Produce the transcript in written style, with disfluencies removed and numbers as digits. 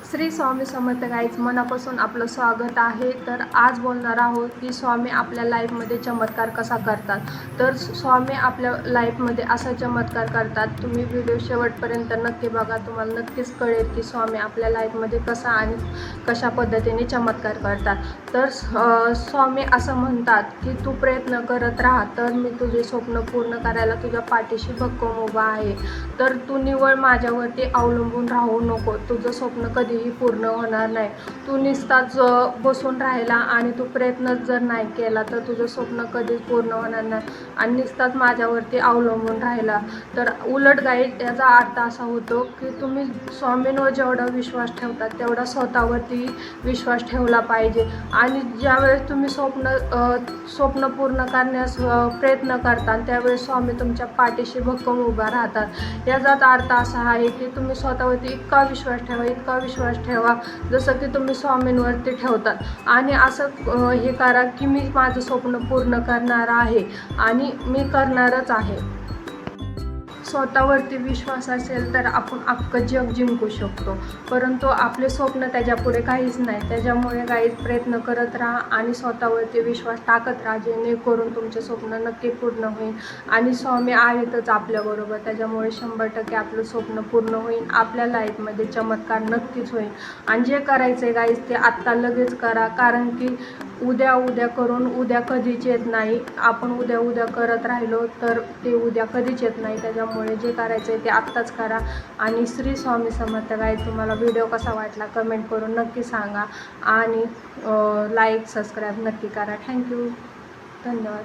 Shri Swami Samarth guys, मनापासून आपलं स्वागत आहे। तर आज बोलणार आहोत की स्वामी आपल्या लाईफमध्ये चमत्कार कसा करतात। तर स्वामी आपल्या लाईफमध्ये असा चमत्कार करतात, तुम्ही व्हिडिओ शेवटपर्यंत नक्की बघा, तुम्हाला नक्कीच कळेल की स्वामी आपल्या लाईफमध्ये कसा आणि कशा पद्धतीने चमत्कार करतात। तर स्वामी असं म्हणतात की तू प्रयत्न करत राहा तर मी तुझे स्वप्न पूर्ण करायला तुझ्या पाठीशी भक्कम उभा आहे। तर तू निव्वळ माझ्यावरती अवलंबून राहू नको, तुझं स्वप्न कधीही पूर्ण होणार नाही। तू नुसताच बसून राहिला आणि तू प्रयत्न जर नाही केला तर तुझं स्वप्न कधीच पूर्ण होणार नाही आणि नुसताच माझ्यावरती अवलंबून राहिला तर उलट गाईड याचा अर्थ असा होतो की तुम्ही स्वामींवर जेवढा विश्वास ठेवता तेवढा स्वतःवरती विश्वास ठेवला पाहिजे। आणि ज्यावेळेस तुम्ही स्वप्न पूर्ण करण्यास प्रयत्न करता त्यावेळेस स्वामी तुमच्या पाठीशी भक्कम उभा राहतात। याचाच अर्थ असा आहे की तुम्ही स्वतःवरती इतका विश्वास ठेवा जसं की तुम्ही स्वामींवरती ठेवतात आणि असं हे करा की मी माझं स्वप्न पूर्ण करणार आहे आणि मी करणारच आहे। स्वतःवरती विश्वास असेल तर आपण अख्खं जग जिंकू शकतो, परंतु आपले स्वप्न त्याच्यापुढे काहीच नाही। त्याच्यामुळे काही प्रयत्न करत राहा आणि स्वतःवरती विश्वास टाकत राहा, जेणेकरून तुमचे स्वप्न नक्की पूर्ण होईल आणि स्वामी आहेतच आपल्याबरोबर। त्याच्यामुळे 100% आपलं स्वप्न पूर्ण होईल, आपल्या लाईफमध्ये चमत्कार नक्कीच होईल। आणि जे करायचं आहे गाईज ते आत्ता लगेच करा, कारण की उद्या करून उद्या कधीच येत नाही। आपण उद्या करत राहिलो तर ते उद्या कधीच येत नाही। त्याच्यामुळे जे करायचं आहे ते आत्ताच करा। आणि श्री स्वामी समर्थ गाईज, तुम्हाला व्हिडिओ कसा वाटला कमेंट करून नक्की सांगा आणि लाईक सबस्क्राईब नक्की करा। थँक्यू, धन्यवाद।